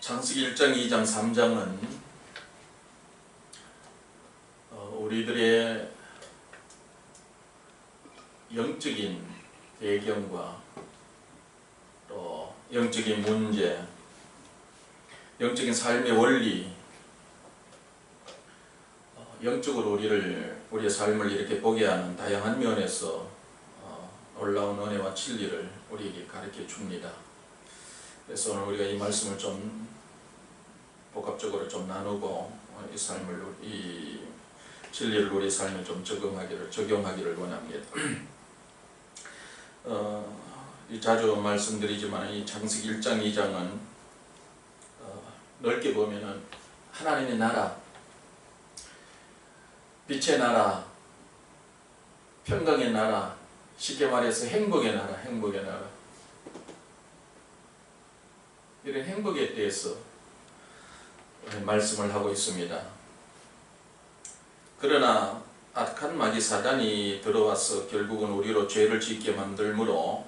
창세기 1장, 2장, 3장은 우리들의 영적인 배경과 또 영적인 문제, 영적인 삶의 원리, 영적으로 우리의 삶을 이렇게 보게 하는 다양한 면에서 놀라운 은혜와 진리를 우리에게 가르쳐 줍니다. 그래서 오늘 우리가 이 말씀을 좀 복합적으로 좀 나누고 이 진리를 우리 삶에 좀 적용하기를 원합니다. 자주 말씀드리지만 이 창세기 1장, 2장은 넓게 보면은 하나님의 나라, 빛의 나라, 평강의 나라, 쉽게 말해서 행복의 나라, 이런 행복에 대해서 말씀을 하고 있습니다. 그러나 악한 마귀 사단이 들어와서 결국은 우리로 죄를 짓게 만들므로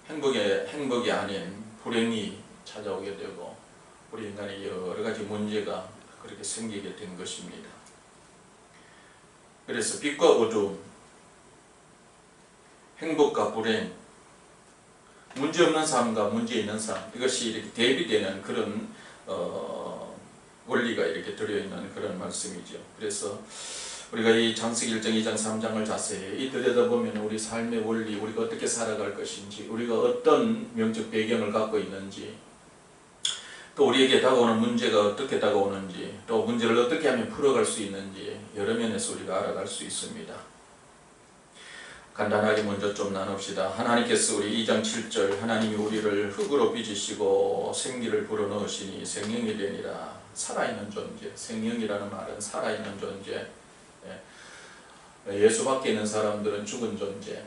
행복이 아닌 불행이 찾아오게 되고 우리 인간의 여러 가지 문제가 그렇게 생기게 된 것입니다. 그래서 빛과 어두움, 행복과 불행, 문제없는 삶과 문제 있는 삶, 이것이 이렇게 대비되는 그런 원리가 이렇게 들어있는 그런 말씀이죠. 그래서 우리가 이 창세기 1장, 2장, 3장을 자세히 들여다보면 우리 삶의 원리, 우리가 어떻게 살아갈 것인지, 우리가 어떤 명적 배경을 갖고 있는지, 또 우리에게 다가오는 문제가 어떻게 다가오는지, 또 문제를 어떻게 하면 풀어갈 수 있는지 여러 면에서 우리가 알아갈 수 있습니다. 간단하게 먼저 좀 나눕시다. 하나님께서 우리 2장 7절 하나님이 우리를 흙으로 빚으시고 생기를 불어넣으시니 생명이 되니라. 살아있는 존재, 생명이라는 말은 살아있는 존재. 예수 밖에 있는 사람들은 죽은 존재,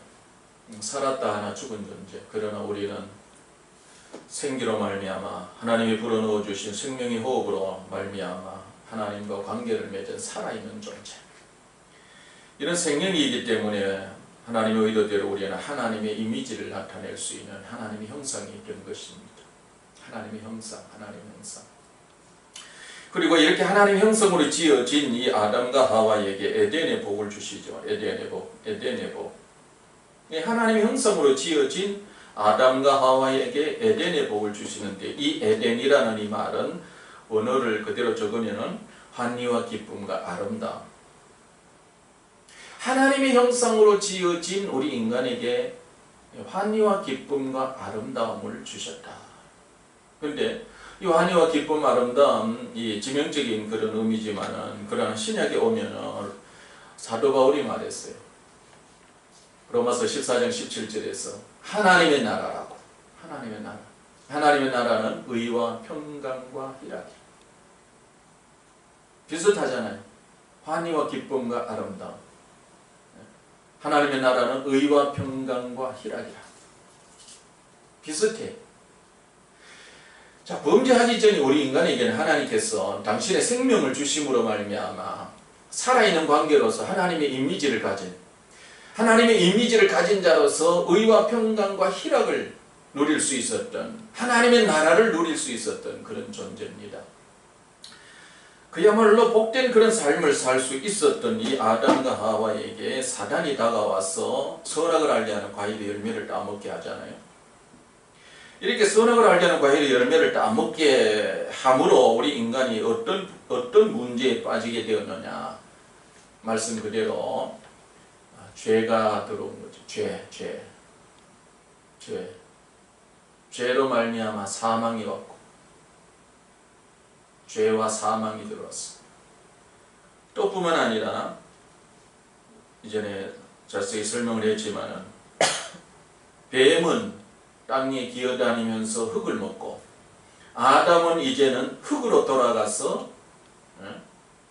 살았다 하나 죽은 존재. 그러나 우리는 생기로 말미암아 하나님이 불어넣어 주신 생명의 호흡으로 말미암아 하나님과 관계를 맺은 살아있는 존재. 이런 생명이기 때문에 하나님의 의도대로 우리는 하나님의 이미지를 나타낼 수 있는 하나님의 형상이 된 것입니다. 하나님의 형상. 그리고 이렇게 하나님의 형상으로 지어진 이 아담과 하와에게 에덴의 복을 주시죠. 에덴의 복. 하나님의 형상으로 지어진 아담과 하와에게 에덴의 복을 주시는데, 이 에덴이라는 이 말은 언어를 그대로 적으면은 환희와 기쁨과 아름다움. 하나님의 형상으로 지어진 우리 인간에게 환희와 기쁨과 아름다움을 주셨다. 그런데 이 환희와 기쁨, 아름다움, 이 지명적인 그런 의미지만은, 그러나 신약에 오면은 사도 바울이 말했어요. 로마서 14장 17절에서 하나님의 나라라고. 하나님의 나라. 하나님의 나라는 의와 평강과 희락이. 비슷하잖아요. 환희와 기쁨과 아름다움. 하나님의 나라는 의와 평강과 희락이라. 비슷해. 자, 범죄하기 전에 우리 인간에게는 하나님께서 당신의 생명을 주심으로 말미암아 살아있는 관계로서 하나님의 이미지를 가진 자로서 의와 평강과 희락을 누릴 수 있었던, 하나님의 나라를 누릴 수 있었던 그런 존재입니다. 그야말로 복된 그런 삶을 살 수 있었던 이 아담과 하와에게 사단이 다가와서 선악을 알게 하는 과일의 열매를 따먹게 하잖아요. 이렇게 선악을 알게 하는 과일의 열매를 따먹게 함으로 우리 인간이 어떤 문제에 빠지게 되었느냐. 말씀 그대로 죄가 들어온 거죠. 죄로 말미암아 사망이 왔고, 죄와 사망이 들어왔어. 또 뿐만 아니라 이전에 자세히 설명을 했지만은 뱀은 땅에 기어다니면서 흙을 먹고, 아담은 이제는 흙으로 돌아가서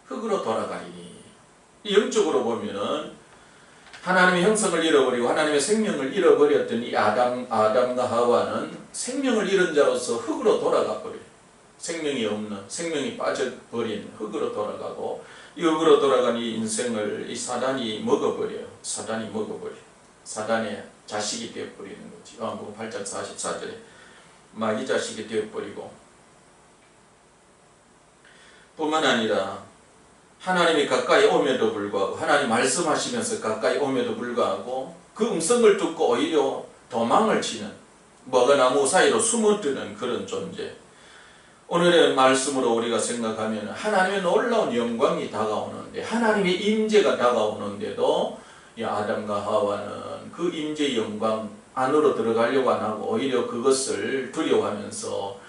흙으로 돌아가리니. 영적으로 보면은 하나님의 형상을 잃어버리고 하나님의 생명을 잃어버렸던 이 아담과 하와는 생명을 잃은 자로서 흙으로 돌아가 버려요. 생명이 없는, 생명이 빠져버린 흙으로 돌아가고, 이 흙으로 돌아간 이 인생을 이 사단이 먹어버려요. 사단의 자식이 되어버리는 거지. 요한복음 8장 44절에 마귀 자식이 되어버리고, 뿐만 아니라 하나님이 가까이 오면도 불구하고 하나님 말씀하시면서 가까이 오면도 불구하고 그 음성을 듣고 오히려 도망을 치는 뭐가 나무 사이로 숨어드는 그런 존재. 오늘의 말씀으로 우리가 생각하면 하나님의 놀라운 영광이 다가오는데 하나님의 임재가 다가오는데도 이 아담과 하와는 그 임재의 영광 안으로 들어가려고 안 하고 오히려 그것을 두려워하면서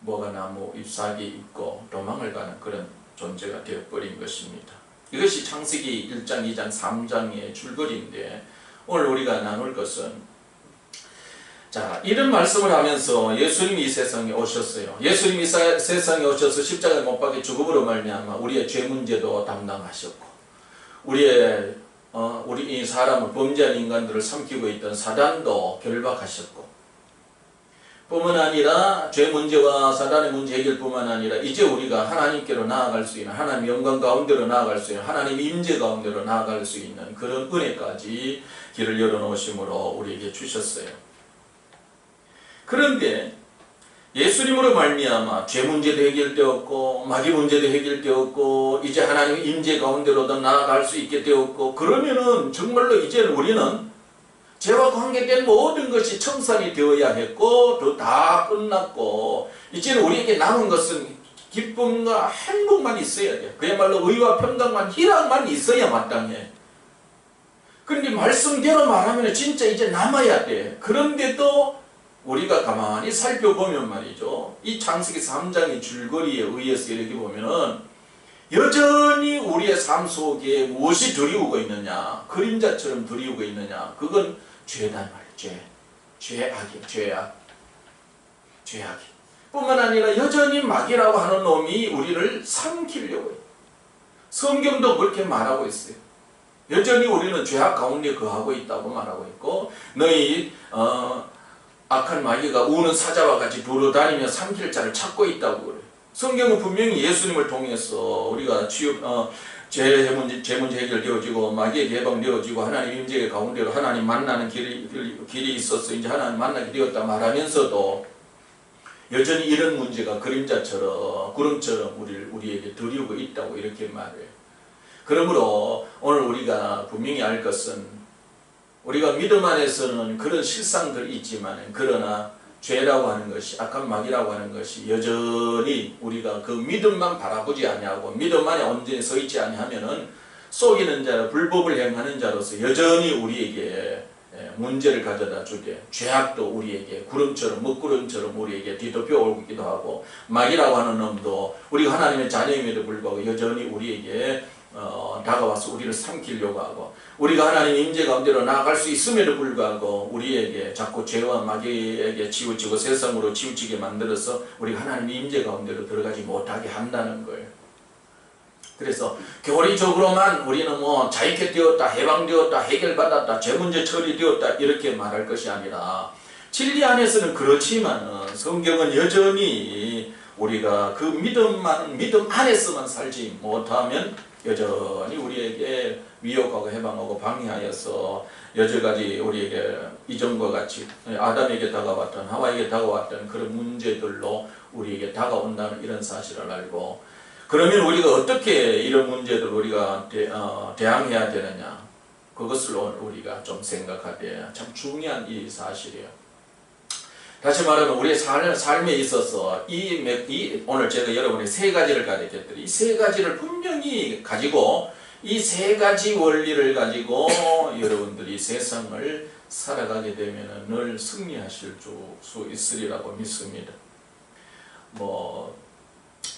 뭐가 나무 잎사귀 입고 도망을 가는 그런 존재가 되어버린 것입니다. 이것이 창세기 1장, 2장, 3장의 줄거리인데 오늘 우리가 나눌 것은 자, 이런 말씀을 하면서 예수님이 이 세상에 오셨어요. 예수님이 세상에 오셔서 십자가에 못 박혀 죽음으로 말미암아 우리의 죄 문제도 담당하셨고 우리 이 사람을 범죄한 인간들을 삼키고 있던 사단도 결박하셨고 뿐만 아니라 죄 문제와 사단의 문제 해결뿐만 아니라 이제 우리가 하나님께로 나아갈 수 있는 하나님 영광 가운데로 나아갈 수 있는 하나님 임재 가운데로 나아갈 수 있는 그런 은혜까지 길을 열어놓으심으로 우리에게 주셨어요. 그런데 예수님으로 말미암아 죄 문제도 해결되었고 마귀 문제도 해결되었고 이제 하나님의 임재 가운데로도 나아갈 수 있게 되었고 그러면은 정말로 이제는 우리는 죄와 관계된 모든 것이 청산이 되어야 했고 또 다 끝났고 이제는 우리에게 남은 것은 기쁨과 행복만 있어야 돼. 그야말로 의와 평강만 희락만 있어야 마땅해. 그런데 말씀대로 말하면 진짜 이제 남아야 돼. 그런데도 우리가 가만히 살펴보면 말이죠. 이 창세기 3장의 줄거리에 의해서 이렇게 보면은 여전히 우리의 삶 속에 무엇이 드리우고 있느냐, 그림자처럼 드리우고 있느냐, 그건 죄다 말이에요. 죄악. 뿐만 아니라 여전히 마귀라고 하는 놈이 우리를 삼키려고 해요. 성경도 그렇게 말하고 있어요. 여전히 우리는 죄악 가운데 거하고 있다고 말하고 있고 너희 악한 마귀가 우는 사자와 같이 돌아다니며 삼킬 자를 찾고 있다고 그래요. 성경은 분명히 예수님을 통해서 우리가 죄 문제 해결되어지고 마귀에게 예방되어지고 하나님 임재 가운데로 하나님 만나는 길이 있어서 이제 하나님 만나게 되었다 말하면서도 여전히 이런 문제가 그림자처럼 구름처럼 우리에게 드리우고 있다고 이렇게 말해요. 그러므로 오늘 우리가 분명히 알 것은 우리가 믿음 안에서는 그런 실상들이 있지만 그러나 죄라고 하는 것이 악한 마귀라고 하는 것이 여전히 우리가 그 믿음만 바라보지 아니하고 믿음 안에 온전히 서 있지 아니하면은 속이는 자로 불법을 행하는 자로서 여전히 우리에게 문제를 가져다 주게 죄악도 우리에게 구름처럼 먹구름처럼 우리에게 뒤덮여 오기도 하고 마귀라고 하는 놈도 우리가 하나님의 자녀임에도 불구하고 여전히 우리에게 다가와서 우리를 삼키려고 하고 우리가 하나님 임재 가운데로 나아갈 수 있음에도 불구하고 우리에게 자꾸 죄와 마귀에게 치우치고 세상으로 치우치게 만들어서 우리가 하나님 임재 가운데로 들어가지 못하게 한다는 거예요. 그래서 교리적으로만 우리는 뭐 자유케 되었다, 해방되었다, 해결받았다, 죄 문제 처리되었다 이렇게 말할 것이 아니라 진리 안에서는 그렇지만 성경은 여전히 우리가 그 믿음 안에서만 살지 못하면 여전히 우리에게 미혹하고 해방하고 방해하여서 여태까지 우리에게 이전과 같이 아담에게 다가왔던 하와에게 다가왔던 그런 문제들로 우리에게 다가온다는 이런 사실을 알고 그러면 우리가 어떻게 이런 문제들 우리가 대항해야 되느냐 그것을 오늘 우리가 좀 생각할 때 참 중요한 이 사실이에요. 다시 말하면 우리의 삶에 있어서 오늘 제가 여러분의 세 가지를 가르쳤더니 이 세 가지를 분명히 가지고 이 세 가지 원리를 가지고 여러분들이 세상을 살아가게 되면 늘 승리하실 수 있으리라고 믿습니다.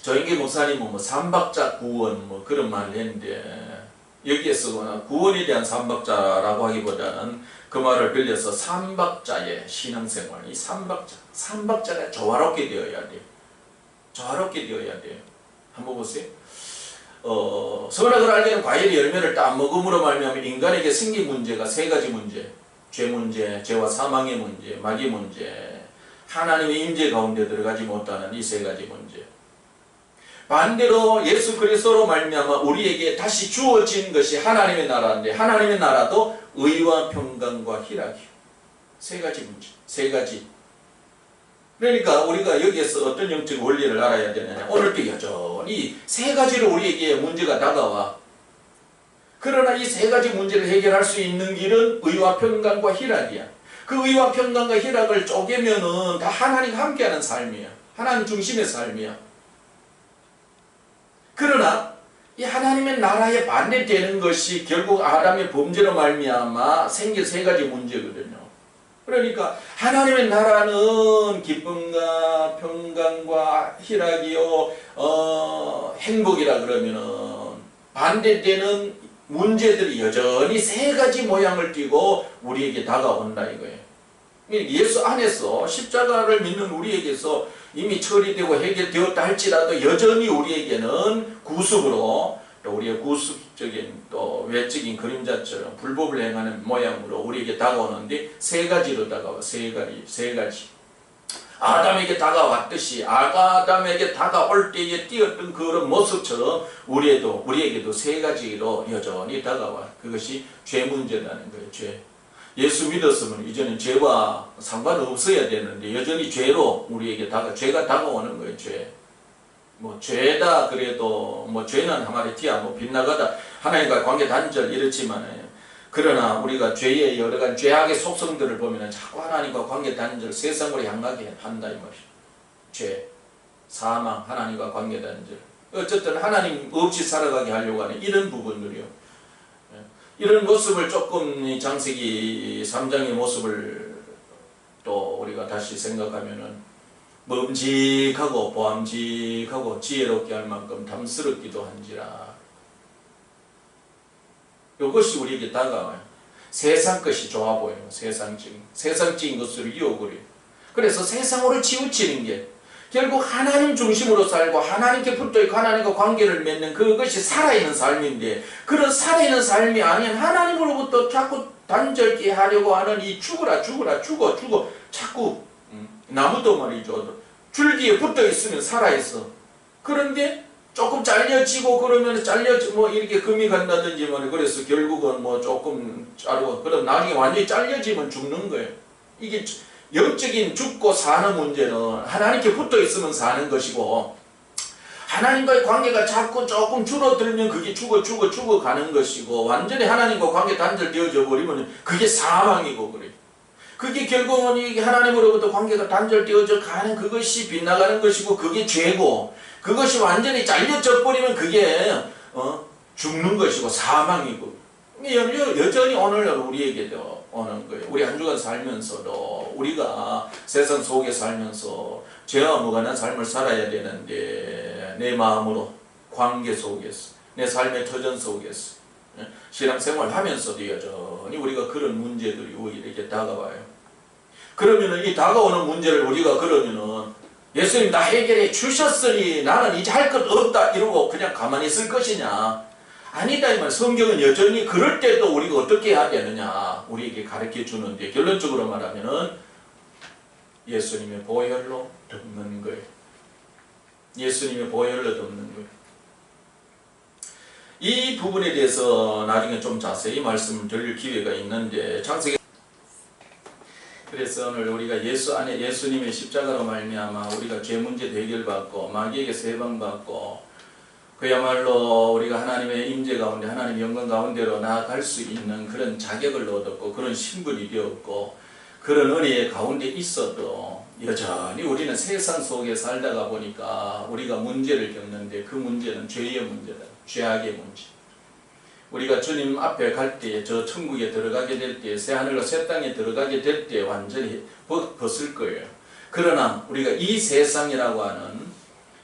조인기 목사님은 삼박자 구원 그런 말을 했는데 여기에서 구원에 대한 삼박자라고 하기보다는 그 말을 빌려서 삼박자의 신앙생활, 이 삼박자가 조화롭게 되어야 돼요. 조화롭게 되어야 돼요. 한번 보세요. 선악을 알게는 과일의 열매를 딱 먹음으로 말미암아 인간에게 생긴 문제가 세 가지 문제, 죄 문제, 죄와 사망의 문제, 마귀 문제, 하나님의 임재 가운데 들어가지 못하는 이 세 가지 문제. 반대로 예수 그리스도로 말미암아 우리에게 다시 주어진 것이 하나님의 나라인데 하나님의 나라도 의와 평강과 희락이요. 세 가지 문제, 세 가지. 그러니까 우리가 여기에서 어떤 영적 원리를 알아야 되느냐. 오늘도 여전히 세 가지로 우리에게 문제가 다가와. 그러나 이 세 가지 문제를 해결할 수 있는 길은 의와 평강과 희락이야. 그 의와 평강과 희락을 쪼개면은 다 하나님과 함께하는 삶이야. 하나님 중심의 삶이야. 그러나 이 하나님의 나라에 반대되는 것이 결국 아담의 범죄로 말미암아 생긴 세 가지 문제거든요. 그러니까 하나님의 나라는 기쁨과 평강과 희락이요 행복이라 그러면은 반대되는 문제들이 여전히 세 가지 모양을 띠고 우리에게 다가온다 이거예요. 예수 안에서 십자가를 믿는 우리에게서 이미 처리되고 해결되었다 할지라도 여전히 우리에게는 구습으로 또 우리의 구습적인 또 외적인 그림자처럼 불법을 행하는 모양으로 우리에게 다가오는데 세 가지로 다가와. 세 가지. 아담에게 다가왔듯이 아담에게 다가올 때에 띄었던 그런 모습처럼 우리에게도 세 가지로 여전히 다가와. 그것이 죄 문제라는 거예요. 죄. 예수 믿었으면 이제는 죄와 상관없어야 되는데 여전히 죄로 우리에게 죄가 다가오는 거예요. 죄. 뭐 죄다 그래도 뭐 죄는 하마리티야 뭐 빗나가다 하나님과 관계 단절 이렇지만 그러나 우리가 죄의 여러 가지 죄악의 속성들을 보면 자꾸 하나님과 관계 단절 세상으로 향하게 한다 이 말이에요. 죄, 사망, 하나님과 관계 단절. 어쨌든 하나님 없이 살아가게 하려고 하는 이런 부분들이요. 이런 모습을 조금 창세기 3장의 모습을 또 우리가 다시 생각하면은 멈직하고 보암직하고 지혜롭게 할 만큼 담스럽기도 한지라. 이것이 우리에게 다가와요. 세상 것이 좋아 보여요. 세상적인 것으로 유혹을 해요. 그래서 세상으로 치우치는 게 결국 하나님 중심으로 살고 하나님께 붙어있고 하나님과 관계를 맺는 그것이 살아있는 삶인데 그런 살아있는 삶이 아닌 하나님으로부터 자꾸 단절케 하려고 하는 이 죽어 자꾸 나무도 말이죠. 줄기에 붙어있으면 살아있어. 그런데 조금 잘려지고 그러면 뭐 이렇게 금이 간다든지 뭐 그래서 결국은 뭐 조금 자르고 그럼 나중에 완전히 잘려지면 죽는 거예요. 이게 영적인 죽고 사는 문제는 하나님께 붙어 있으면 사는 것이고 하나님과의 관계가 자꾸 조금 줄어들면 그게 죽어 가는 것이고 완전히 하나님과 관계 단절되어져 버리면 그게 사망이고 그래. 그게 결국은 이게 하나님으로부터 관계가 단절되어져 가는 그것이 빗나가는 것이고 그게 죄고 그것이 완전히 잘려져 버리면 그게 죽는 것이고 사망이고 여전히 오늘날 우리에게도 오는 거예요. 우리 한 주간 살면서도 우리가 세상 속에 살면서 죄와 무관한 삶을 살아야 되는데 내 마음으로 관계 속에서 내 삶의 터전 속에서 신앙생활 하면서도 여전히 우리가 그런 문제들이 우리에게 다가와요. 그러면은 이 다가오는 문제를 우리가 그러면은 예수님 나 해결해 주셨으니 나는 이제 할 것 없다 이러고 그냥 가만히 있을 것이냐? 아니다 이 말. 성경은 여전히 그럴 때도 우리가 어떻게 해야 되느냐 우리에게 가르쳐 주는데 결론적으로 말하면은 예수님의 보혈로 덮는 거예요. 예수님의 보혈로 덮는 거예요. 이 부분에 대해서 나중에 좀 자세히 말씀을 드릴 기회가 있는데 창세기 그래서 오늘 우리가 예수 안에 예수님의 십자가로 말미암아 우리가 죄 문제 해결받고 마귀에게서 해방받고 그야말로 우리가 하나님의 임재 가운데 하나님의 영광 가운데로 나아갈 수 있는 그런 자격을 얻었고 그런 신분이 되었고 그런 은혜의 가운데 있어도 여전히 우리는 세상 속에 살다가 보니까 우리가 문제를 겪는데 그 문제는 죄의 문제다. 죄악의 문제. 우리가 주님 앞에 갈 때 저 천국에 들어가게 될 때 새하늘과 새 땅에 들어가게 될 때 완전히 벗을 거예요. 그러나 우리가 이 세상이라고 하는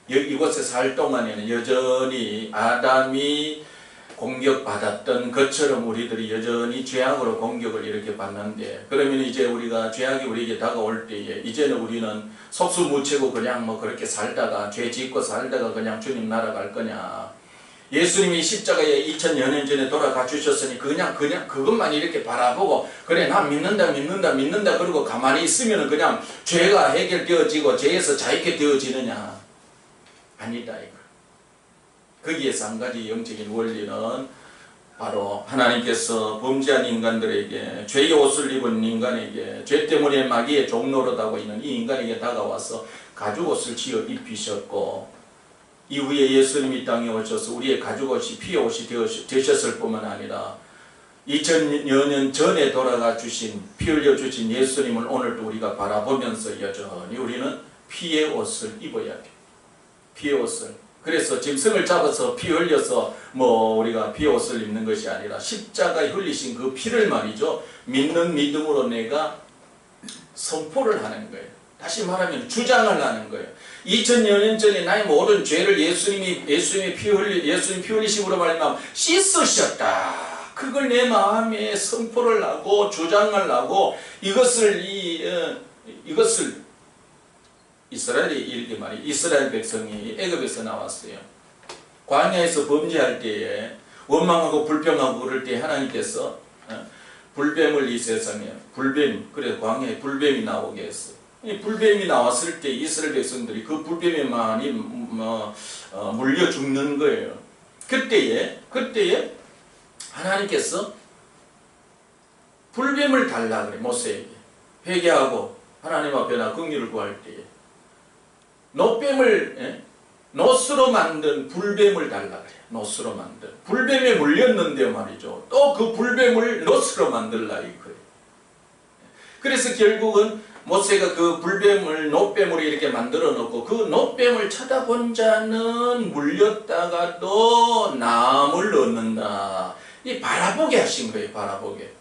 이곳에 살 동안에는 여전히 아담이 공격받았던 것처럼 우리들이 여전히 죄악으로 공격을 이렇게 받는데 그러면 이제 우리가 죄악이 우리에게 다가올 때에 이제는 우리는 속수무책고 그냥 뭐 그렇게 살다가 죄 짓고 살다가 그냥 주님 나라 갈 거냐. 예수님이 십자가에 2000여 년 전에 돌아가 주셨으니 그냥 그것만 이렇게 바라보고 그래 나 믿는다 그러고 가만히 있으면 그냥 죄가 해결되어지고 죄에서 자유케 되어지느냐. 아니다 이거. 거기에서 한 가지 영적인 원리는 바로 하나님께서 범죄한 인간들에게, 죄의 옷을 입은 인간에게, 죄 때문에 마귀의 종노릇하고 있는 이 인간에게 다가와서 가죽옷을 지어 입히셨고, 이후에 예수님이 땅에 오셔서 우리의 가죽옷이 피의 옷이 되셨을 뿐만 아니라 2000여 년 전에 돌아가 주신, 피 흘려 주신 예수님을 오늘도 우리가 바라보면서 여전히 우리는 피의 옷을 입어야 돼. 피의 옷을. 그래서 짐승을 잡아서 피 흘려서 우리가 피의 옷을 입는 것이 아니라 십자가에 흘리신 그 피를 말이죠, 믿는 믿음으로 내가 선포를 하는 거예요. 다시 말하면 주장을 하는 거예요. 2000여 년 전에 나의 모든 죄를 예수님 피 흘리심으로 말미암아 씻으셨다. 그걸 내 마음에 선포를 하고 주장을 하고, 이것을 이스라엘이 이렇게 말이, 이스라엘 백성이 애굽에서 나왔어요. 광야에서 범죄할 때에 원망하고 불평하고 그럴 때 하나님께서 불뱀을 이 세상에, 그래서 광야에 불뱀이 나오게 했어요. 이 불뱀이 나왔을 때 이스라엘 백성들이 그 불뱀에 많이 물려 죽는 거예요. 그때에 하나님께서 불뱀을 달라 그래, 모세에게. 회개하고 하나님 앞에 나 긍휼을 구할 때에 노스로 만든 불뱀을 달라 그래. 노스로 만든 불뱀에 물렸는데 말이죠, 또 그 불뱀을 노스로 만들라 이거예요. 그래서 결국은 모세가 그 불뱀을 놋뱀으로 이렇게 만들어 놓고, 그 놋뱀을 쳐다본 자는 물렸다가도 남을 얻는다. 이 바라보게 하신 거예요. 바라보게.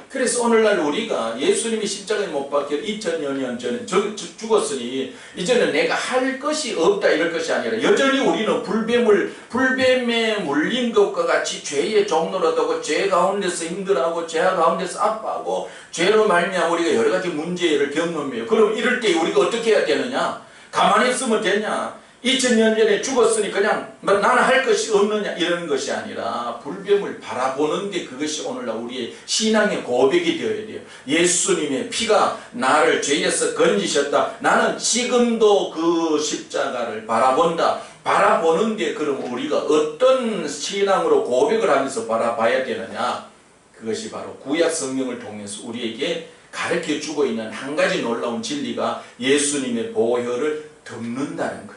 그래서 오늘날 우리가 예수님이 십자가에 못 박혀 2000여 년 전에 죽었으니 이제는 내가 할 것이 없다 이럴 것이 아니라, 여전히 우리는 불뱀에 물린 것과 같이 죄의 종노릇하고 죄 가운데서 힘들어하고 죄 가운데서 아파하고 죄로 말미암아 우리가 여러 가지 문제를 경험해요. 그럼 이럴 때 우리가 어떻게 해야 되느냐? 가만히 있으면 되냐? 2000년 전에 죽었으니 그냥 나는 할 것이 없느냐 이런 것이 아니라, 불뱀을 바라보는 게 그것이 오늘날 우리의 신앙의 고백이 되어야 돼요. 예수님의 피가 나를 죄에서 건지셨다. 나는 지금도 그 십자가를 바라본다. 바라보는 게, 그럼 우리가 어떤 신앙으로 고백을 하면서 바라봐야 되느냐? 그것이 바로 구약 성경을 통해서 우리에게 가르쳐 주고 있는 한 가지 놀라운 진리가 예수님의 보혈을 덮는다는 거예요.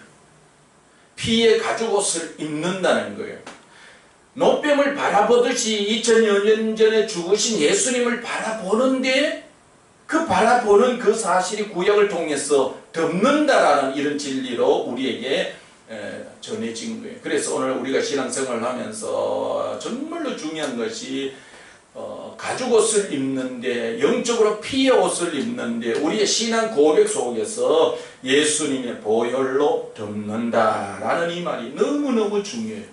피의 가죽옷을 입는다는 거예요. 놋뱀을 바라보듯이 2000여 년 전에 죽으신 예수님을 바라보는데, 그 바라보는 그 사실이 구약을 통해서 덮는다라는 이런 진리로 우리에게 전해진 거예요. 그래서 오늘 우리가 신앙생활을 하면서 정말로 중요한 것이 가죽옷을 입는데, 영적으로 피의 옷을 입는데, 우리의 신앙 고백 속에서 예수님의 보혈로 덮는다라는 이 말이 너무너무 중요해요.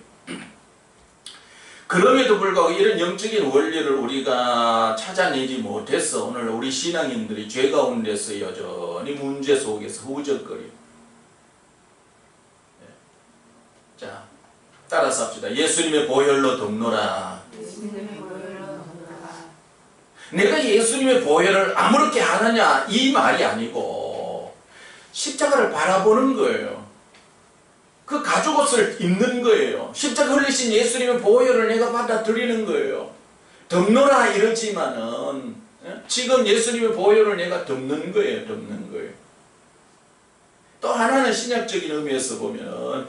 그럼에도 불구하고 이런 영적인 원리를 우리가 찾아내지 못해서 오늘 우리 신앙인들이 죄 가운데서 여전히 문제 속에서 후적거려요. 자, 따라서 합시다. 예수님의 보혈로 덮노라. 내가 예수님의 보혈을 아무렇게 하느냐 이 말이 아니고, 십자가를 바라보는 거예요. 그 가죽옷을 입는 거예요. 십자가 흘리신 예수님의 보혈을 내가 받아들이는 거예요. 덮노라 이러지만은 지금 예수님의 보혈을 내가 덮는 거예요. 덮는 거예요. 또 하나는 신약적인 의미에서 보면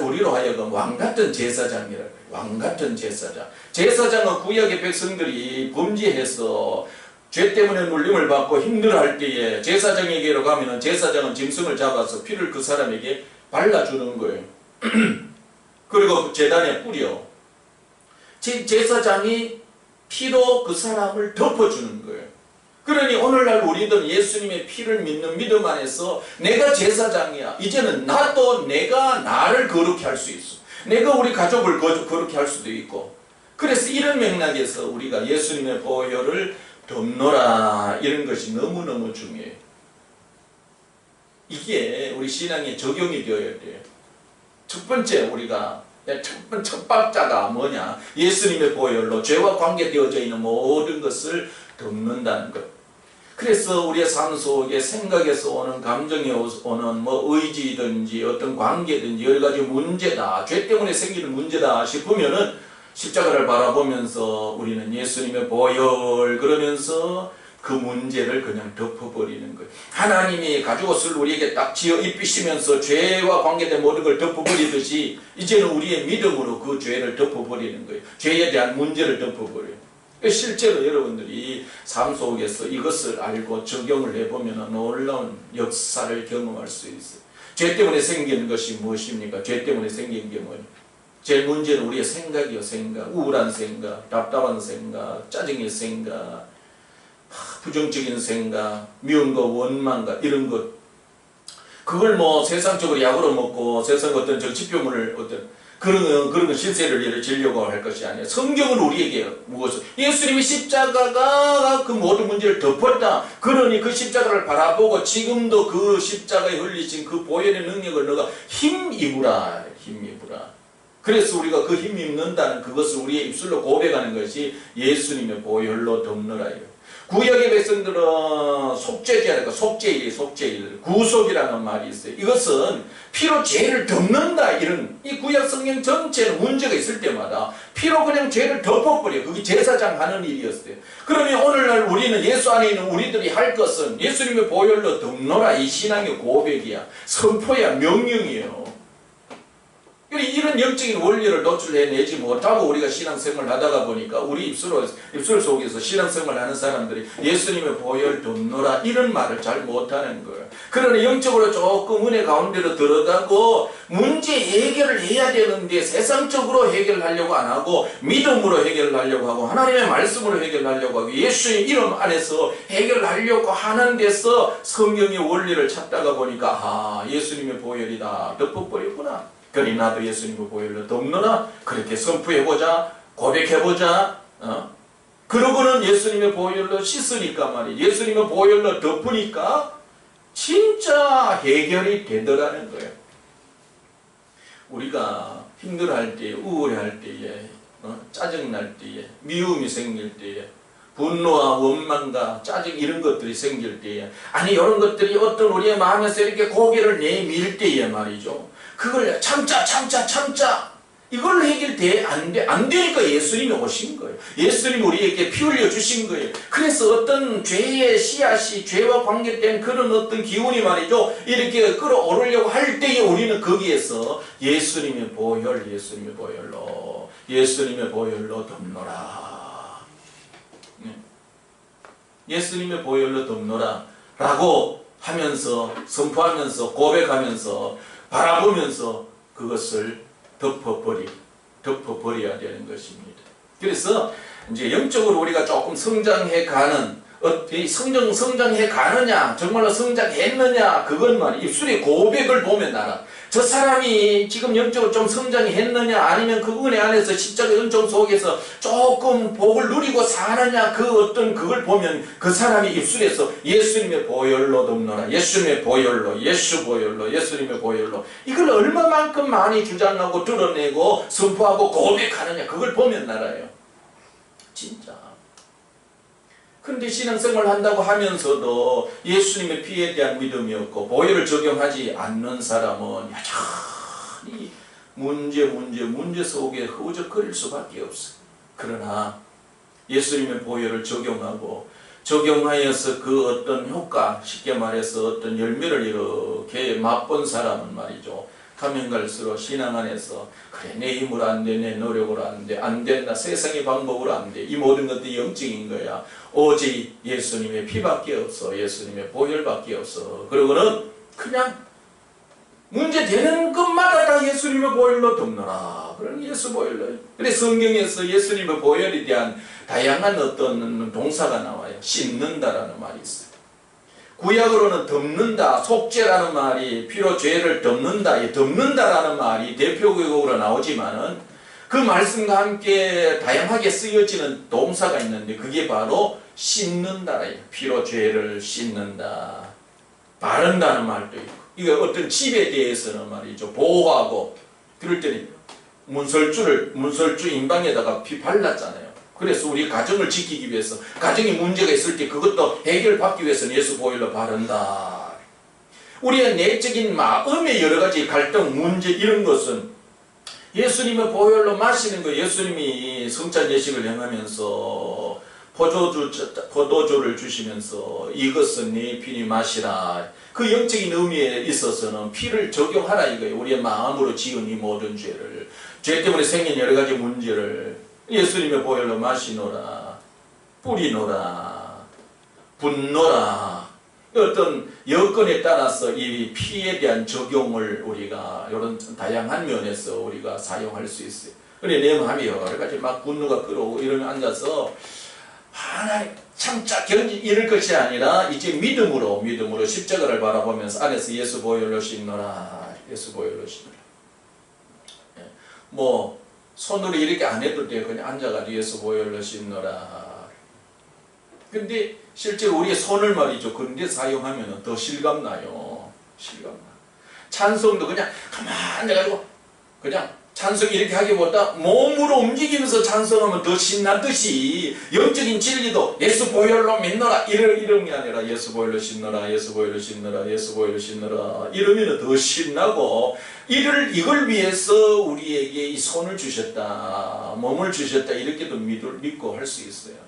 우리로 하여금 왕같은 제사장이라고 해요. 왕같은 제사장. 제사장은 구약의 백성들이 범죄해서 죄 때문에 눌림을 받고 힘들어할 때에 제사장에게로 가면은 제사장은 짐승을 잡아서 피를 그 사람에게 발라주는 거예요. 그리고 제단에 뿌려. 제사장이 피로 그 사람을 덮어주는 거예요. 그러니 오늘날 우리들 예수님의 피를 믿는 믿음 안에서 내가 제사장이야. 이제는 나도 내가 나를 거룩히 할 수 있어. 내가 우리 가족을 거룩히 할 수도 있고. 그래서 이런 맥락에서 우리가 예수님의 보혈을 덮노라 이런 것이 너무너무 중요해요. 이게 우리 신앙에 적용이 되어야 돼요. 첫 번째 우리가 첫 박자가 뭐냐? 예수님의 보혈로 죄와 관계되어져 있는 모든 것을 덮는다는 것. 그래서 우리의 삶 속에 생각에서 오는, 감정에 오는 의지든지 어떤 관계든지 여러 가지 문제다, 죄 때문에 생기는 문제다 싶으면은 십자가를 바라보면서 우리는 예수님의 보혈 그러면서 그 문제를 그냥 덮어버리는 거예요. 하나님이 가죽옷을 우리에게 딱 지어 입히시면서 죄와 관계된 모든 걸 덮어버리듯이 이제는 우리의 믿음으로 그 죄를 덮어버리는 거예요. 죄에 대한 문제를 덮어버려요. 실제로 여러분들이 삶 속에서 이것을 알고 적용을 해보면 놀라운 역사를 경험할 수 있어요. 죄 때문에 생기는 것이 무엇입니까? 죄 때문에 생긴 게 뭐냐? 제일 문제는 우리의 생각이요. 생각, 우울한 생각, 답답한 생각, 짜증의 생각, 부정적인 생각, 미움과 원망과 이런 것. 그걸 뭐 세상적으로 약으로 먹고 세상 어떤 정치병을 어떤 그런 실세를 지려고 할 것이 아니에요. 성경은 우리에게 무엇을 예수님이 십자가가 그 모든 문제를 덮었다. 그러니 그 십자가를 바라보고 지금도 그 십자가에 흘리신 그 보혈의 능력을 너가 힘입으라. 힘입으라. 그래서 우리가 그 힘 입는다는 그것을 우리의 입술로 고백하는 것이 예수님의 보혈로 덮느라요. 구약의 백성들은 속죄제라니까 속죄일 구속이라는 말이 있어요. 이것은 피로 죄를 덮는다. 이런 이 구약 성경 전체는 문제가 있을 때마다 피로 그냥 죄를 덮어버려. 그게 제사장 하는 일이었어요. 그러면 오늘날 우리는 예수 안에 있는 우리들이 할 것은 예수님의 보혈로 덮노라. 이 신앙의 고백이야. 선포야. 명령이에요. 이런 영적인 원리를 노출해내지 못하고 우리가 신앙생활을 하다가 보니까 우리 입술 속에서 신앙생활을 하는 사람들이 예수님의 보혈 덮노라 이런 말을 잘 못하는 거예요. 그러나 영적으로 조금 은혜 가운데로 들어가고 문제 해결을 해야 되는데 세상적으로 해결하려고 안 하고 믿음으로 해결하려고 하고 하나님의 말씀으로 해결하려고 하고 예수의 이름 안에서 해결하려고 하는 데서 성경의 원리를 찾다가 보니까 예수님의 보혈이다 덮어버렸구나. 그러니 나도 예수님의 보혈로 덮노라. 그렇게 선포해보자. 고백해보자. 그러고는 예수님의 보혈로 씻으니까 말이에요. 예수님의 보혈로 덮으니까 진짜 해결이 되더라는 거예요. 우리가 힘들어할 때, 우울해할 때에, 짜증날 때에, 미움이 생길 때에, 분노와 원망과 짜증 이런 것들이 생길 때에, 아니 이런 것들이 어떤 우리의 마음에서 이렇게 고개를 내밀 때에 말이죠. 그걸 참자. 이걸로 해결돼 안 되니까 예수님이 오신 거예요. 예수님이 우리에게 피 흘려 주신 거예요. 그래서 어떤 죄의 씨앗이 죄와 관계된 그런 어떤 기운이 말이죠. 이렇게 끌어오르려고 할 때에 우리는 거기에서 예수님의 보혈로 덮노라. 예수님의 보혈로 덮노라 라고 하면서 선포하면서 고백하면서 바라보면서 그것을 덮어버려야 되는 것입니다. 그래서 이제 영적으로 우리가 조금 성장해 가느냐, 정말로 성장했느냐, 그건 말이야. 입술의 고백을 보면 알아. 저 사람이 지금 영적으로 좀 성장이 했느냐, 아니면 그 은혜 안에서 십자가의 은총 속에서 조금 복을 누리고 사느냐, 그걸 보면 그 사람이 입술에서 예수님의 보혈로 덮노라. 예수님의 보혈로, 예수님의 보혈로. 이걸 얼마만큼 많이 주장하고 드러내고 선포하고 고백하느냐, 그걸 보면 알아요. 진짜. 근데 신앙생활을 한다고 하면서도 예수님의 피에 대한 믿음이 없고 보혈을 적용하지 않는 사람은 여전히 문제 속에 허우적거릴 수밖에 없어요. 그러나 예수님의 보혈을 적용하여서 그 어떤 효과, 쉽게 말해서 어떤 열매를 이렇게 맛본 사람은 말이죠. 가면 갈수록 신앙 안에서 그래 내 힘으로 안 돼, 내 노력으로 안 돼, 안 된다, 세상의 방법으로 안 돼, 이 모든 것들이 영적인 거야. 오직 예수님의 피밖에 없어, 예수님의 보혈밖에 없어. 그러고는 그냥 문제 되는 것마다 다 예수님의 보혈로 덮노라. 그런 예수 보혈로. 그래 성경에서 예수님의 보혈에 대한 다양한 어떤 동사가 나와요. 씻는다라는 말이 있어요. 구약으로는 덮는다, 속죄라는 말이 피로 죄를 덮는다, 덮는다라는 말이 대표적으로 나오지만은 그 말씀과 함께 다양하게 쓰여지는 동사가 있는데 그게 바로 씻는다, 피로 죄를 씻는다, 바른다는 말도 있고, 이거 어떤 집에 대해서는 말이죠, 보호하고, 그럴 때는 문설주 인방에다가 피 발랐잖아요. 그래서 우리 가정을 지키기 위해서, 가정에 문제가 있을 때 그것도 해결받기 위해서는 예수 보혈로 바른다. 우리의 내적인 마음의 여러 가지 갈등, 문제 이런 것은 예수님의 보혈로 마시는 거. 예수님이 성찬 예식을 행하면서 포도주를 주시면서 이것은 네 피니 마시라. 그 영적인 의미에 있어서는 피를 적용하라 이거예요. 우리의 마음으로 지은 이 모든 죄를, 죄 때문에 생긴 여러 가지 문제를 예수님의 보혈로 마시노라, 뿌리노라, 붓노라. 어떤 여건에 따라서 이 피에 대한 적용을 우리가 이런 다양한 면에서 우리가 사용할 수 있어요. 그래 내 마음이 여러 가지 막 분노가 끌어오고 이러면 앉아서 하나님 참자 견디 이럴 것이 아니라 이제 믿음으로 십자가를 바라보면서 안에서 예수 보혈로 씻노라, 예수 보혈로 씻노라. 뭐 손으로 이렇게 안 해도 돼요. 그냥 앉아가지고 예수 보혈로 씻노라. 근데 실제로 우리의 손을 말이죠. 그런데 사용하면 더 실감나요. 실감나. 찬송도 그냥 가만히 앉아가지고 그냥 찬송 이렇게 하기보다 몸으로 움직이면서 찬송하면 더 신나듯이 영적인 진리도 예수 보혈로 믿노라 이런 게 아니라 예수 보혈로 신노라, 예수 보혈로 신노라, 예수 보혈로 신노라 이러면 더 신나고 이걸 위해서 우리에게 이 손을 주셨다, 몸을 주셨다 이렇게도 믿고 할 수 있어요.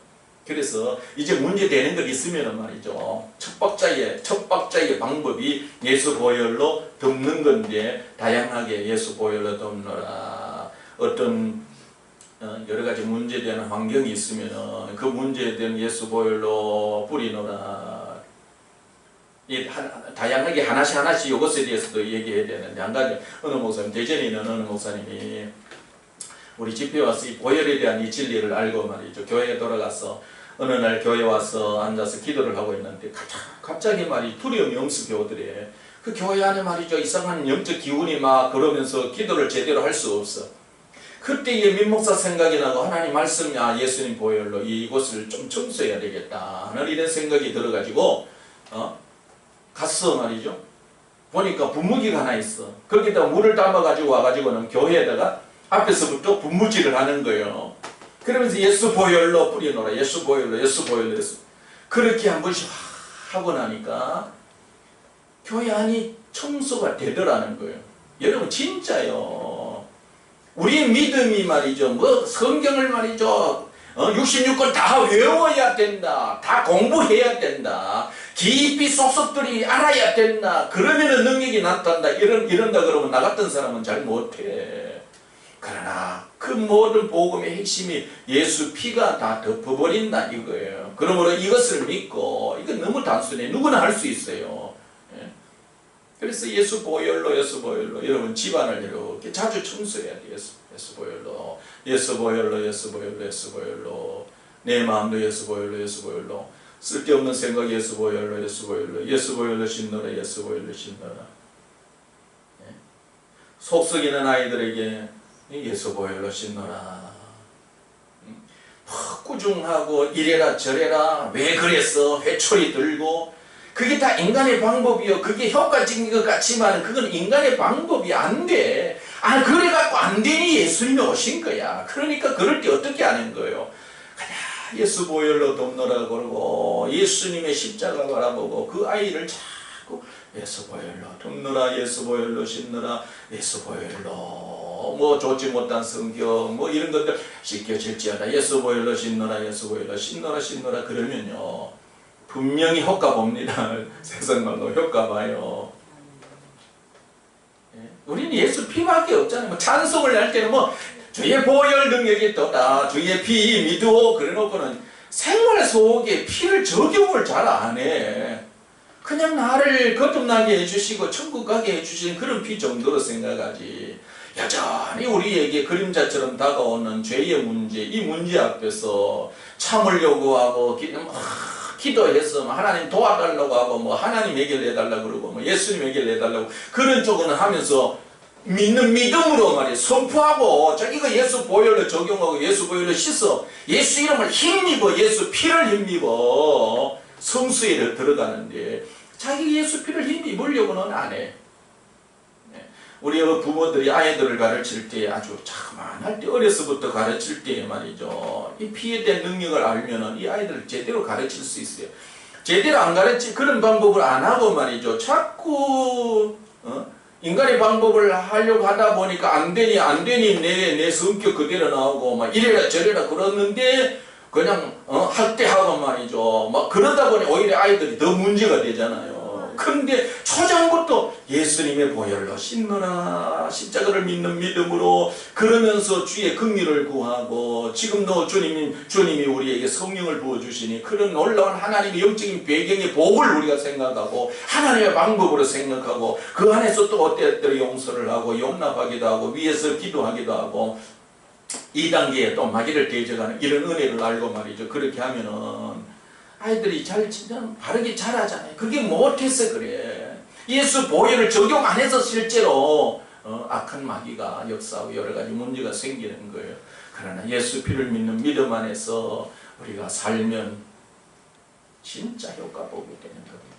그래서 이제 문제되는 것 있으면 말이죠. 첫 박자의 방법이 예수 보혈로 덮는 건데 다양하게 예수 보혈로 덮노라. 어떤 여러 가지 문제되는 환경이 있으면 그 문제에 대한 예수 보혈로 뿌리노라. 다양하게 하나씩 이것에 대해서도 얘기해야 되는데 한 가지 어느 목사님, 대전에 있는 어느 목사님이 우리 집회에 와서 이 보혈에 대한 이 진리를 알고 말이죠. 교회에 돌아가서 어느 날 교회에 와서 앉아서 기도를 하고 있는데 갑자기 말이 두려움이 엄습해 오더래. 그 교회 안에 말이죠. 이상한 영적 기운이 막 그러면서 기도를 제대로 할 수 없어. 그때에 민목사 생각이 나고 하나님 말씀, 예수님 보혈로 이곳을 좀 청소해야 되겠다 하는 이런 생각이 들어가지고 갔어 말이죠. 보니까 분무기가 하나 있어. 거기다 물을 담아가지고 와가지고는 교회에다가 앞에서부터 분무질을 하는 거예요. 그러면서 예수 보혈로 뿌리노라, 예수 보혈로, 예수 보혈로 했어. 그렇게 한 번씩 하고 나니까 교회 안이 청소가 되더라는 거예요. 여러분 진짜요. 우리의 믿음이 말이죠. 뭐 성경을 말이죠. 66권 다 외워야 된다. 다 공부해야 된다. 깊이 속속들이 알아야 된다. 그러면은 능력이 나타난다. 이런다 그러면 나 같은 사람은 잘 못해. 그러나 그 모든 복음의 핵심이 예수 피가 다 덮어버린다 이거예요. 그러므로 이것을 믿고, 이건 너무 단순해. 누구나 할 수 있어요. 그래서 예수 보혈로 여러분 집안을 이렇게 자주 청소해야 돼. 예수 보혈로, 예수 보혈로, 예수 보혈로, 예수 보혈로. 내 마음도 예수 보혈로, 예수 보혈로. 쓸데없는 생각 예수 보혈로, 예수 보혈로, 예수 보혈로 신노라, 예수 보혈로 신노라. 속 썩이는 아이들에게 예수 보혈로 신노라. 꾸중하고 이래라 저래라 왜 그랬어 회초리 들고, 그게 다 인간의 방법이요. 그게 효과적인 것 같지만 그건 인간의 방법이 안 돼. 그래갖고 안 되니 예수님이 오신 거야. 그러니까 그럴 때 어떻게 하는 거예요? 그냥 예수 보혈로 덮노라 그러고 예수님의 십자가 바라보고 그 아이를 자꾸 예수 보혈로 덮노라, 예수 보혈로 신노라, 예수 보혈로. 뭐 좋지 못한 성경 뭐 이런 것들 씻겨질지어다. 예수 보혈로 신노라, 예수 보혈로 신노라, 신노라. 그러면요 분명히 효과 봅니다. 세상 말로 효과 봐요. 우리는 예수 피밖에 없잖아요. 뭐 찬송을 할 때는 뭐 주의 보혈 능력이 있다, 주의 피 믿어 그래놓고는 생활 속에 피를 적용을 잘 안 해. 그냥 나를 거듭나게 해주시고 천국 가게 해주신 그런 피 정도로 생각하지. 여전히 우리에게 그림자처럼 다가오는 죄의 문제, 이 문제 앞에서 참을 요구하고 기도해서 하나님 도와달라고 하고 뭐 하나님 해결해달라고 그러고 뭐 예수님 해결해달라고 그런 쪽은 하면서 믿는 믿음으로 말이야 선포하고 자기가 예수 보혈로 적용하고 예수 보혈로 씻어 예수 이름을 힘입어 예수 피를 힘입어 성수에 들어가는데 자기 예수 피를 힘입으려고는 안 해. 우리 부모들이 아이들을 가르칠 때 아주 자그만할 때 어려서부터 가르칠 때 말이죠. 이 피에 대한 능력을 알면은 이 아이들을 제대로 가르칠 수 있어요. 제대로 안 가르치 그런 방법을 안 하고 말이죠. 자꾸 인간의 방법을 하려고 하다 보니까 안 되니 내 성격 그대로 나오고 막 이래라 저래라 그러는데 그냥 학대하고 말이죠. 막 그러다 보니 오히려 아이들이 더 문제가 되잖아요. 그런데 초장부터 예수님의 보혈로 씻노라 십자가를 믿는 믿음으로 그러면서 주의 긍휼을 구하고 지금도 주님이 우리에게 성령을 부어주시니 그런 놀라운 하나님의 영적인 배경의 복을 우리가 생각하고 하나님의 방법으로 생각하고 그 안에서 또 어때들 용서를 하고 용납하기도 하고 위에서 기도하기도 하고 2단계에 또 마귀를 대적하는 이런 은혜를 알고 말이죠. 그렇게 하면은 아이들이 진짜 바르게 자라잖아요. 그게 못해서 그래. 예수 보혈을 적용 안 해서 실제로 악한 마귀가 역사하고 여러 가지 문제가 생기는 거예요. 그러나 예수 피를 믿는 믿음 안에서 우리가 살면 진짜 효과 보게 되는 겁니다.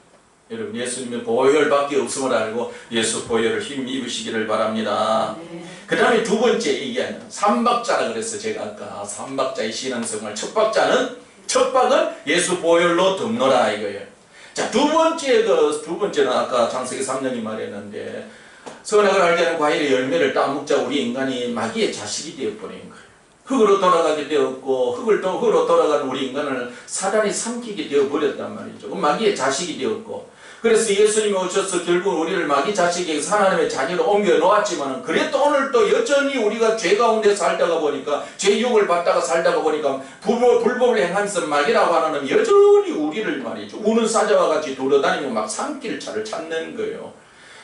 여러분 예수님의 보혈밖에 없음을 알고 예수 보혈을 힘 입으시기를 바랍니다. 그 다음에 두 번째 얘기하는 삼박자라 그랬어요. 제가 아까 삼박자의 신앙생활 첫 박은 예수 보혈로 덮노라 이거예요. 자, 두 번째는 아까 창세기 3장이 말했는데 선악을 알게 하는 과일의 열매를 따먹자 우리 인간이 마귀의 자식이 되어버린 거예요. 흙으로 돌아가게 되었고 흙으로 돌아가는 우리 인간을 사단이 삼키게 되어버렸단 말이죠. 마귀의 자식이 되었고 그래서 예수님이 오셔서 결국 우리를 마귀 자식에게서 하나님의 자녀로 옮겨 놓았지만 그래도 오늘도 여전히 우리가 죄 가운데 살다가 보니까 죄 유혹을 받다가 살다가 보니까 불법을 행하면서 마귀라고 하는 놈이 여전히 우리를 말이죠. 우는 사자와 같이 돌아다니며 막 삼킬 차를 찾는 거예요.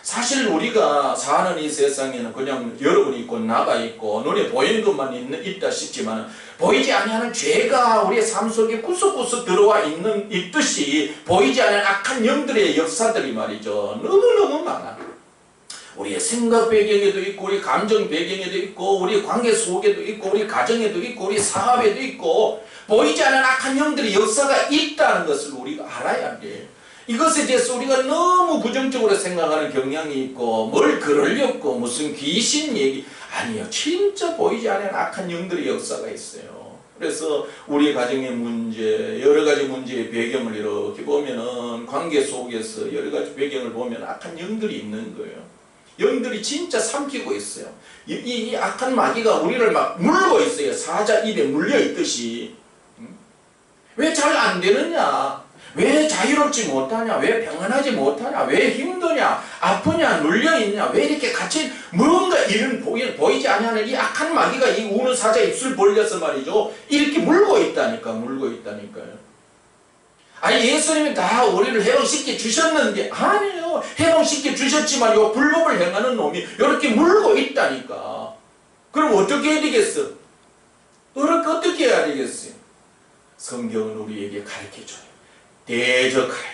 사실 우리가 사는 이 세상에는 그냥 여러분이 있고 나가 있고 눈에 보이는 것만 있다 싶지만 보이지 아니하는 죄가 우리의 삶 속에 구석구석 들어와 있듯이 보이지 않는 악한 영들의 역사들이 말이죠. 너무너무 많아. 우리의 생각 배경에도 있고 우리 감정 배경에도 있고 우리 관계 속에도 있고 우리 가정에도 있고 우리 사업에도 있고 보이지 않는 악한 영들의 역사가 있다는 것을 우리가 알아야 돼. 이것에 대해서 우리가 너무 부정적으로 생각하는 경향이 있고 뭘 그러려고 무슨 귀신 얘기 아니요. 진짜 보이지 않는 악한 영들의 역사가 있어요. 그래서 우리 가정의 문제 여러 가지 문제의 배경을 이렇게 보면은 관계 속에서 여러 가지 배경을 보면 악한 영들이 있는 거예요. 영들이 진짜 삼키고 있어요. 이 악한 마귀가 우리를 막 물고 있어요. 사자 입에 물려 있듯이. 왜 잘 안 되느냐? 왜 자유롭지 못하냐? 왜 평안하지 못하냐? 왜 힘드냐? 아프냐? 눌려있냐? 왜 이렇게 같이 뭔가 이런 보이지 않는 이 악한 마귀가 이 우는 사자 입술 벌려서 말이죠. 이렇게 물고 있다니까요. 아니 예수님이 다 우리를 해방시켜 주셨는데 아니에요. 해방시켜 주셨지만 요 불법을 행하는 놈이 이렇게 물고 있다니까. 그럼 어떻게 해야 되겠어? 어떻게 해야 되겠어요? 성경은 우리에게 가르쳐줘요. 대적하라.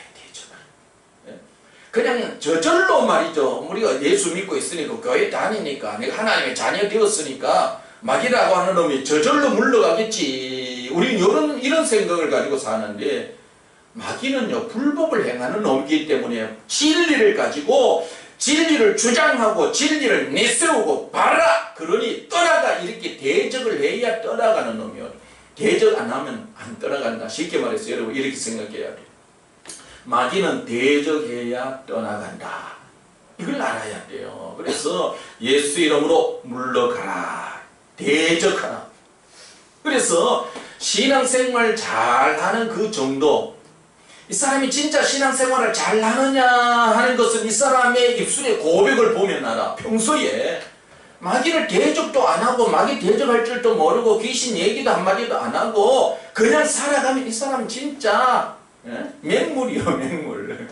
그냥 저절로 말이죠. 우리가 예수 믿고 있으니까 교회 다니니까 내가 하나님의 자녀 되었으니까 마귀라고 하는 놈이 저절로 물러가겠지. 우리는 이런 생각을 가지고 사는데 마귀는요 불법을 행하는 놈이기 때문에 진리를 가지고 진리를 주장하고 진리를 내세우고 봐라 그러니 떠나가 이렇게 대적을 해야 떠나가는 놈이요. 대적 안 하면 안 떠나간다. 쉽게 말해서 여러분 이렇게 생각해야 돼요. 마귀는 대적해야 떠나간다. 이걸 알아야 돼요. 그래서 예수 이름으로 물러가라. 대적하라. 그래서 신앙생활 잘하는 그 정도 이 사람이 진짜 신앙생활을 잘하느냐 하는 것은 이 사람의 입술의 고백을 보면 알아. 평소에 마귀를 대적도 안 하고 마귀 대적할 줄도 모르고 귀신 얘기도 한마디도 안 하고 그냥 살아가면 이 사람 진짜 맹물이요 맹물.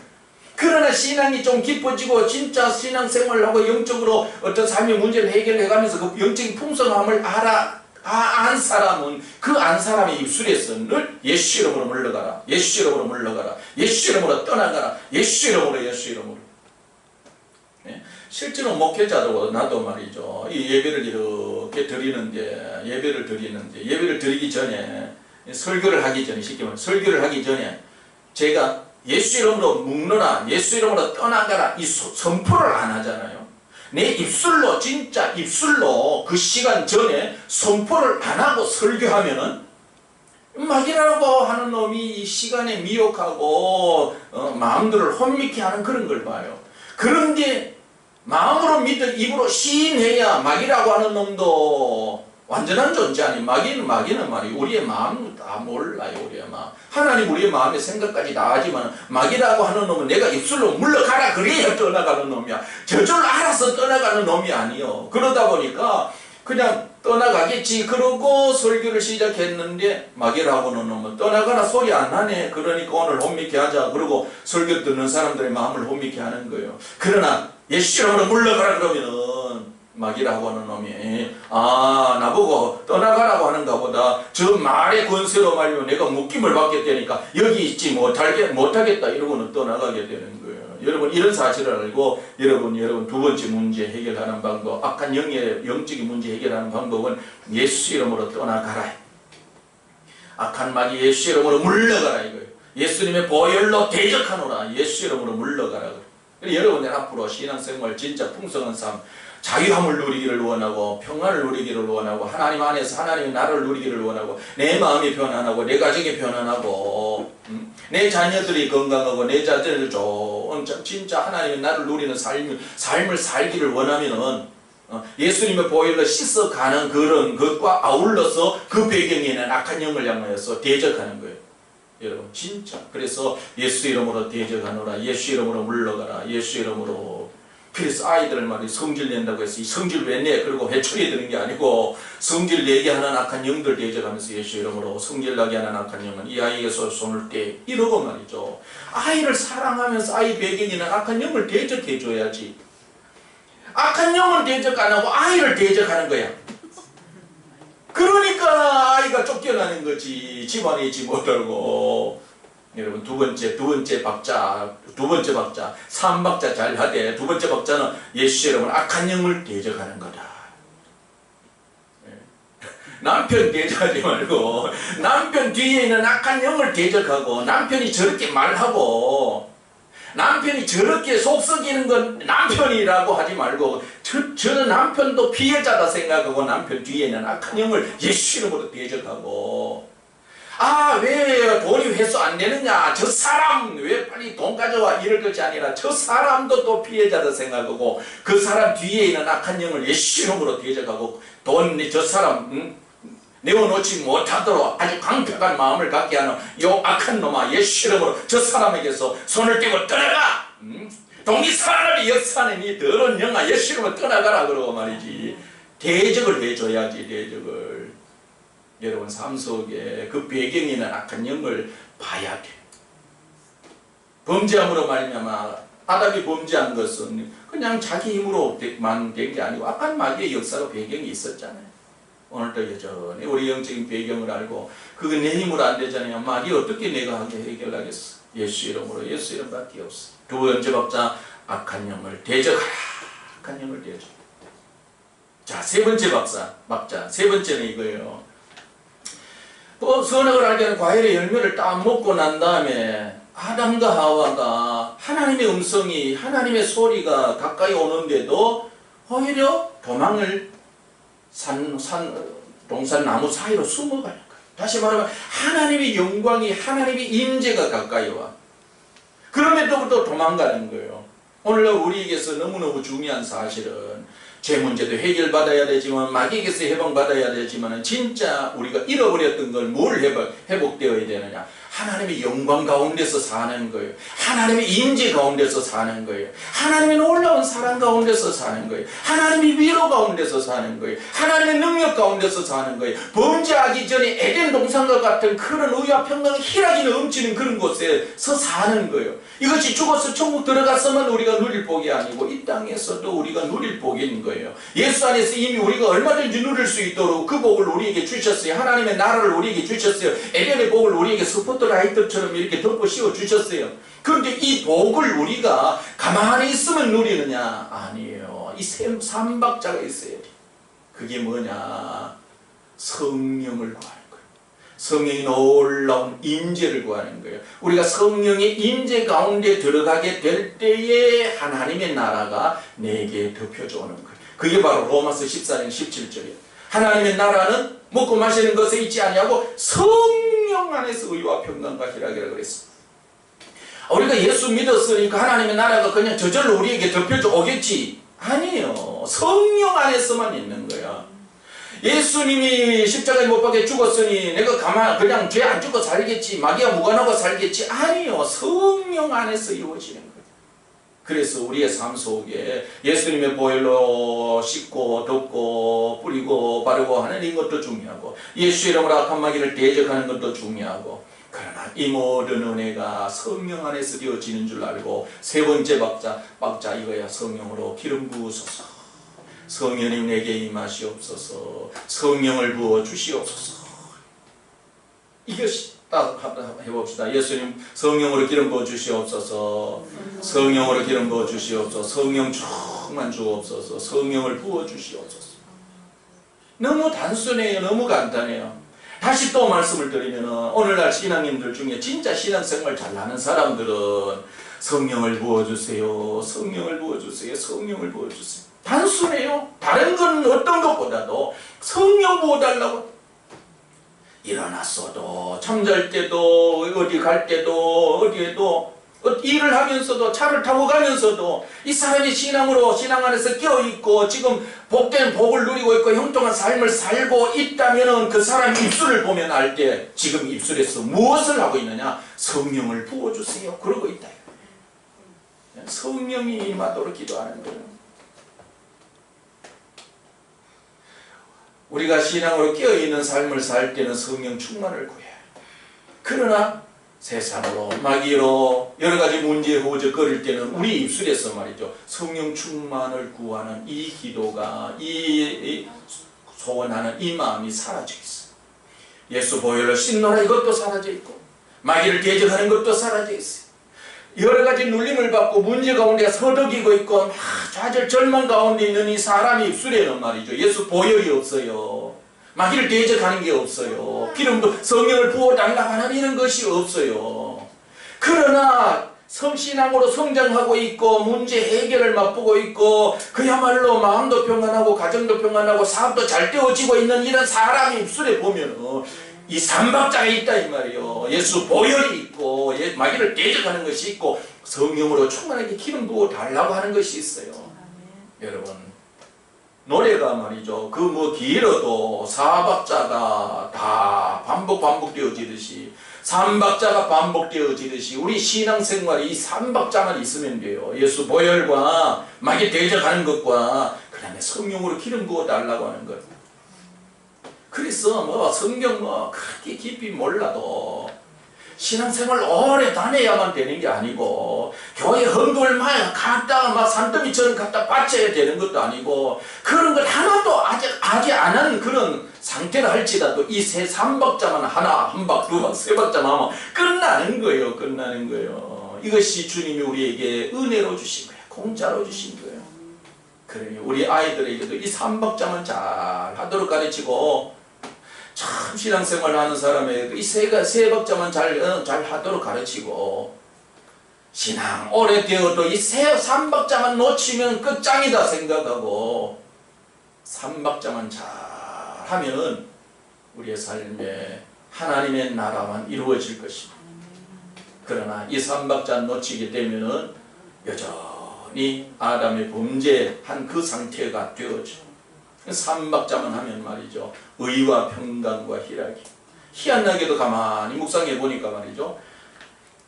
그러나 신앙이 좀 깊어지고 진짜 신앙생활을 하고 영적으로 어떤 삶의 문제를 해결해가면서 그 영적인 풍성함을 안 사람은 그 안 사람의 입술에서 늘 예수 이름으로 물러가라. 예수 이름으로 물러가라. 예수 이름으로 떠나가라. 예수 이름으로. 실제로 목회자도 나도 말이죠. 이 예배를 이렇게 드리는데 예배를 드리기 전에 설교를 하기 전에 쉽게 말해 설교를 하기 전에 제가 예수 이름으로 묵노라 예수 이름으로 떠나가라 이 선포를 안 하잖아요. 내 입술로 진짜 입술로 그 시간 전에 선포를 안 하고 설교하면은 마귀라고 하는 놈이 이 시간에 미혹하고 마음들을 혼미케 하는 그런 걸 봐요. 그런데 마음으로 입으로 시인해야 마귀라고 하는 놈도 완전한 존재 아니. 마귀는 말이 우리의 마음을 다 몰라요. 우리의 마음. 하나님 우리의 마음의 생각까지 다 하지만 마귀라고 하는 놈은 내가 입술로 물러가라 그래야 떠나가는 놈이야. 저절로 알아서 떠나가는 놈이 아니요. 그러다 보니까 그냥 떠나가겠지 그러고 설교를 시작했는데 마귀라고 하는 놈은 떠나가라 소리 안 하네. 그러니까 오늘 혼미케 하자. 그러고 설교 듣는 사람들의 마음을 혼미케 하는 거예요. 그러나 예수 이름으로 물러가라 그러면은 마귀라고 하는 놈이 나보고 떠나가라고 하는가 보다. 저 말의 권세로 말이면 내가 묶임을 받겠다니까 여기 있지 못하겠다 이러고는 떠나가게 되는 거예요. 여러분 이런 사실을 알고 여러분 두 번째 문제 해결하는 방법, 악한 영적인 문제 해결하는 방법은 예수 이름으로 떠나가라. 악한 마귀 예수 이름으로 물러가라 이거예요. 예수님의 보혈로 대적하노라. 예수 이름으로 물러가라. 여러분들 앞으로 신앙생활 진짜 풍성한 삶, 자유함을 누리기를 원하고 평안을 누리기를 원하고 하나님 안에서 하나님의 나라를 누리기를 원하고 내 마음이 편안하고 내 가정이 편안하고 내 자녀들이 건강하고 내 자녀들 좋은 진짜 하나님의 나라를 누리는 삶을 살기를 원하면은 예수님의 보혈로 씻어가는 그런 것과 아울러서 그 배경에는 악한 영을 향하여서 대적하는 거예요. 여러분 진짜 그래서 예수 이름으로 대적하노라. 예수 이름으로 물러가라. 예수 이름으로. 그래서 아이들 말이 성질 낸다고 해서 이 성질 왜 내? 그리고 회초리 드는 게 아니고 성질 내게 하는 악한 영들 대적하면서 예수 이름으로 성질 나게 하는 악한 영은 이 아이에게서 손을 떼 이러고 말이죠. 아이를 사랑하면서 아이 배경에는 악한 영을 대적해 줘야지. 악한 영은 대적 안 하고 아이를 대적하는 거야. 그러니까 아이가 쫓겨나는 거지. 집안에 있지 못하고. 여러분 두 번째 박자 3박자 잘 하되 두 번째 박자는 예수 여러분 악한 영을 대적하는 거다. 남편 대적하지 말고 남편 뒤에 있는 악한 영을 대적하고 남편이 저렇게 말하고 남편이 저렇게 속썩이는 건 남편이라고 하지 말고 저는 남편도 피해자다 생각하고 남편 뒤에 있는 악한 영을 예수 이름으로 대적하고 왜 돈이 회수 안 되느냐 저 사람 왜 빨리 돈 가져와 이럴 것이 아니라 저 사람도 또 피해자다 생각하고 그 사람 뒤에 있는 악한 영을 예수 이름으로 대적하고 저 사람 내어놓지 못하도록 아주 강력한 마음을 갖게 하는 요 악한 놈아 예수 이름으로 저 사람에게서 손을 떼고 떠나가. 동이 사람이 역사하는 이 더러운 영아 예수 이름으로 떠나가라 그러고 말이지. 대적을 해줘야지. 대적을. 여러분 삶 속에 그 배경에 있는 악한 영을 봐야 돼. 범죄함으로 말미암아 아담이 범죄한 것은 그냥 자기 힘으로만 된 게 아니고 악한 마귀의 역사로 배경이 있었잖아요. 오늘도 여전히 우리 영적인 배경을 알고 그게 내 힘으로 안 되잖아요. 마귀 어떻게 내가 하게 해결하겠어. 예수 이름으로. 예수 이름밖에 없어. 두 번째 박자 악한 영을 대적하라. 악한 영을 대적. 자, 세 번째 박자 세 번째는 이거예요. 선악을 알게 하는 과일의 열매를 딱 먹고 난 다음에 아담과 하와가 하나님의 음성이 하나님의 소리가 가까이 오는데도 오히려 도망을 동산 나무 사이로 숨어가는 거예요. 다시 말하면 하나님의 영광이 하나님의 임재가 가까이 와. 그럼에도 또 도망가는 거예요. 오늘날 우리에게서 너무너무 중요한 사실은 죄 문제도 해결받아야 되지만 마귀에게서 해방받아야 되지만 진짜 우리가 잃어버렸던 걸 뭘 회복되어야 되느냐. 하나님의 영광 가운데서 사는 거예요. 하나님의 임재 가운데서 사는 거예요. 하나님의 놀라운 사랑 가운데서 사는 거예요. 하나님의 위로 가운데서 사는 거예요. 하나님의 능력 가운데서 사는 거예요. 범죄하기 전에 에덴 동산과 같은 그런 의와 평강 희락이 넘치는 그런 곳에서 사는 거예요. 이것이 죽어서 천국 들어갔으면 우리가 누릴 복이 아니고 이 땅에서도 우리가 누릴 복인 거예요. 예수 안에서 이미 우리가 얼마든지 누릴 수 있도록 그 복을 우리에게 주셨어요. 하나님의 나라를 우리에게 주셨어요. 에덴의 복을 우리에게 스포트라이트처럼 이렇게 덮어 씌워 주셨어요. 그런데 이 복을 우리가 가만히 있으면 누리느냐? 아니에요. 이 삼박자가 있어요. 그게 뭐냐? 성령을 구하는 거예요. 성령이 놀라운 임재를 구하는 거예요. 우리가 성령의 임재 가운데 들어가게 될 때에 하나님의 나라가 내게 덮여져 오는 거예요. 그게 바로 로마서 14장 17절이에요. 하나님의 나라는 먹고 마시는 것에 있지 아니하고 성령 안에서 의와 평강과 희락이라고 그랬습니다. 우리가 예수 믿었으니까 하나님의 나라가 그냥 저절로 우리에게 덮여져 오겠지. 아니에요. 성령 안에서만 있는 거야. 예수님이 십자가에 못 박혀 죽었으니 내가 그냥 죄 안 죽고 살겠지, 마귀와 무관하고 살겠지. 아니요. 성령 안에서 이루어지는 거예요. 그래서 우리의 삶 속에 예수님의 보혈로 씻고 덮고 뿌리고 바르고 하는 것도 중요하고, 예수 이름으로 악한 마귀를 대적하는 것도 중요하고, 그러나 이 모든 은혜가 성령 안에서 되어지는 줄 알고, 세 번째 박자 이거야. 성령으로 기름 부으소서. 성령님 내게 임하시옵소서. 성령을 부어 주시옵소서. 이것이 딱 해봅시다. 예수님 성령으로 기름 부어 주시옵소서. 성령으로 기름 부어 주시옵소서. 성령 충만 주옵소서. 성령을 부어 주시옵소서. 너무 단순해요. 너무 간단해요. 다시 또 말씀을 드리면, 오늘날 신앙인들 중에 진짜 신앙생활 잘하는 사람들은 성령을 부어주세요, 성령을 부어주세요, 성령을 부어주세요. 단순해요. 다른 건 어떤 것보다도 성령 부어달라고. 일어났어도, 잠잘 때도, 어디 갈 때도, 어디에도, 일을 하면서도, 차를 타고 가면서도 이 사람이 신앙 안에서 끼어있고 지금 복된 복을 누리고 있고 형통한 삶을 살고 있다면, 그 사람 입술을 보면 알 때 지금 입술에서 무엇을 하고 있느냐? 성령을 부어주세요. 그러고 있다. 성령이 임하도록 기도하는 거예요. 우리가 신앙으로 깨어있는 삶을 살 때는 성령 충만을 구해요. 그러나 세상으로, 마귀로 여러가지 문제에 허우적거릴 때는 우리 입술에서 말이죠, 성령 충만을 구하는 이 기도가, 이 소원하는 이 마음이 사라져 있어요. 예수 보혈로 씻노라, 이것도 사라져 있고, 마귀를 대적하는 것도 사라져 있어요. 여러가지 눌림을 받고 문제 가운데 서덕이고 있고 막 좌절 절망 가운데 있는 이 사람 입술에는 말이죠, 예수 보혈이 없어요. 마귀를 대적하는 게 없어요. 기름도 성령을 부어달라고 하는 이런 것이 없어요. 그러나 성신앙으로 성장하고 있고 문제 해결을 맛보고 있고 그야말로 마음도 평안하고 가정도 평안하고 사업도 잘 되어지고 있는 이런 사람 입술에 보면 이 삼박자가 있다 이 말이에요. 예수 보혈이 있고 마귀를 대적하는 것이 있고 성령으로 충만하게 기름 부어달라고 하는 것이 있어요. 여러분, 노래가 말이죠, 그 뭐 길어도 사박자가 다 반복되어지듯이, 삼박자가 반복되어지듯이 우리 신앙생활이 이 삼박자만 있으면 돼요. 예수 보혈과 마귀 대적하는 것과 그 다음에 성령으로 기름 부어달라고 하는 것. 그래서 뭐 성경 뭐 그렇게 깊이 몰라도 신앙생활 오래 다녀야만 되는 게 아니고, 교회 헌금을 막 갖다가 막 산더미처럼 갖다 바쳐야 되는 것도 아니고, 그런 걸 하나도 아직 하지 않은 그런 상태를 할지라도 이 세 삼박자만 하나, 한 박, 두 박, 세 박자만 하면 끝나는 거예요. 끝나는 거예요. 이것이 주님이 우리에게 은혜로 주신 거예요. 공짜로 주신 거예요. 그러니 우리 아이들에게도 이 삼박자만 잘 하도록 가르치고, 참 신앙생활 하는 사람에게 이 세 박자만 잘 하도록 가르치고, 신앙 오래되어도 이 삼박자만 놓치면 끝장이다 생각하고, 삼박자만 잘 하면은 우리의 삶에 하나님의 나라만 이루어질 것입니다. 그러나 이 삼박자 놓치게 되면은 여전히 아담의 범죄한 그 상태가 되어져. 삼박자만 하면 말이죠, 의와 평강과 희락이. 희한하게도 가만히 묵상해 보니까 말이죠,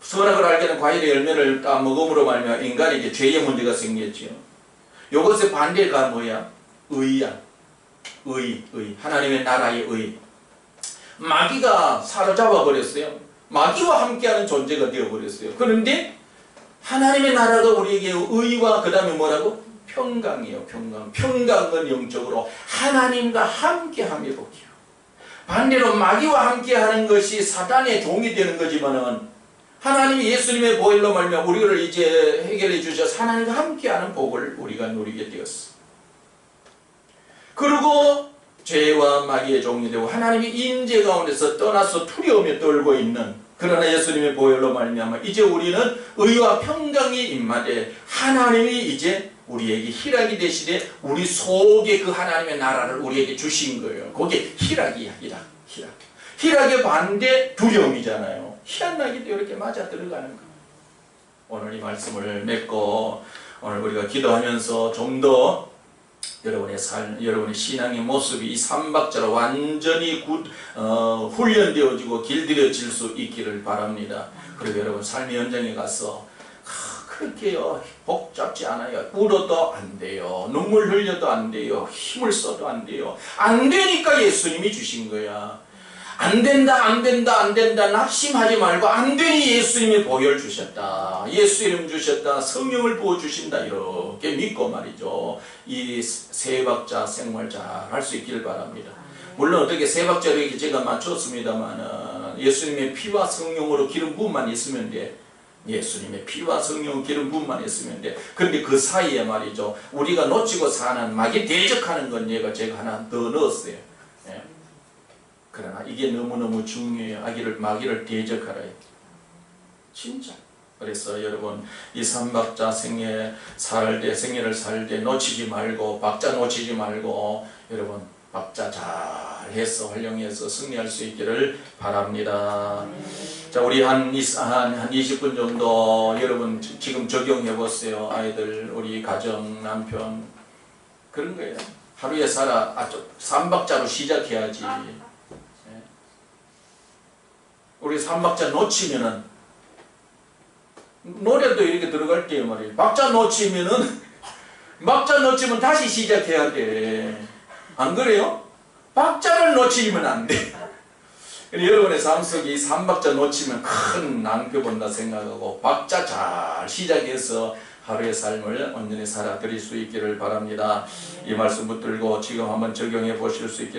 선악을 알게 된 과일의 열매를 따먹음으로 말미암아 인간에게 죄의 문제가 생겼지요. 이것의 반대가 뭐야? 의야. 의. 하나님의 나라의 의. 마귀가 사로잡아 버렸어요. 마귀와 함께하는 존재가 되어버렸어요. 그런데 하나님의 나라가 우리에게 의와 그 다음에 뭐라고? 평강이에요. 평강은 영적으로 하나님과 함께함이 복이요. 반대로 마귀와 함께하는 것이 사단의 종이 되는 거지만은, 하나님이 예수님의 보혈로 말미암아 우리를 이제 해결해 주셔서 하나님과 함께하는 복을 우리가 누리게 되었어. 그리고 죄와 마귀의 종이 되고 하나님이 임재 가운데서 떠나서 두려움에 떨고 있는, 그러나 예수님의 보혈로 말미암아 이제 우리는 의와 평강이 임하되 하나님이 이제 우리에게 희락이 되시되 우리 속에 그 하나님의 나라를 우리에게 주신 거예요. 그게 희락이야. 희락. 희락의 반대 두려움이잖아요. 희한하게도 이렇게 맞아 들어가는 거예요. 오늘 이 말씀을 맺고 오늘 우리가 기도하면서 좀 더 여러분의 삶, 여러분의 신앙의 모습이 이 삼박자로 완전히 훈련되어지고 길들여질 수 있기를 바랍니다. 그리고 여러분 삶의 현장에 가서 그렇게요 복잡지 않아요. 울어도 안 돼요. 눈물 흘려도 안 돼요. 힘을 써도 안 돼요. 안 되니까 예수님이 주신 거야. 안 된다, 안 된다, 안 된다 낙심하지 말고 안 되니 예수님이 보혈 주셨다. 예수 이름 주셨다. 성령을 부어주신다. 이렇게 믿고 말이죠. 이 세 박자 생활 잘 할 수 있기를 바랍니다. 물론 어떻게 세 박자를 이렇게 제가 맞췄습니다만 예수님의 피와 성령으로 기름 부음만 있으면 돼. 예수님의 피와 성령 기름 부음만 있으면 돼. 그런데 그 사이에 말이죠. 우리가 놓치고 사는 마귀 대적하는 건 제가 하나 더 넣었어요. 예. 그러나 이게 너무너무 중요해요. 마귀를 대적하라. 진짜. 그래서 여러분 이 삼박자 생애를 살 때 놓치지 말고 박자 놓치지 말고 여러분 박자 잘 해서 활용해서 승리할 수 있기를 바랍니다. 자, 우리 한 20분 정도 여러분 지금 적용해 보세요. 아이들, 우리 가정, 남편 그런 거예요. 하루에 살아 삼박자로 시작해야지. 우리 삼박자 놓치면은 노래도 이렇게 들어갈 때요 말이에요. 박자 놓치면 다시 시작해야 돼. 안 그래요? 박자를 놓치면 안 돼. 여러분의 삶 속에 이 삼박자 놓치면 큰 낭패 본다 생각하고 박자 잘 시작해서 하루의 삶을 온전히 살아드릴 수 있기를 바랍니다. 이 말씀 붙들고 지금 한번 적용해 보실 수 있기를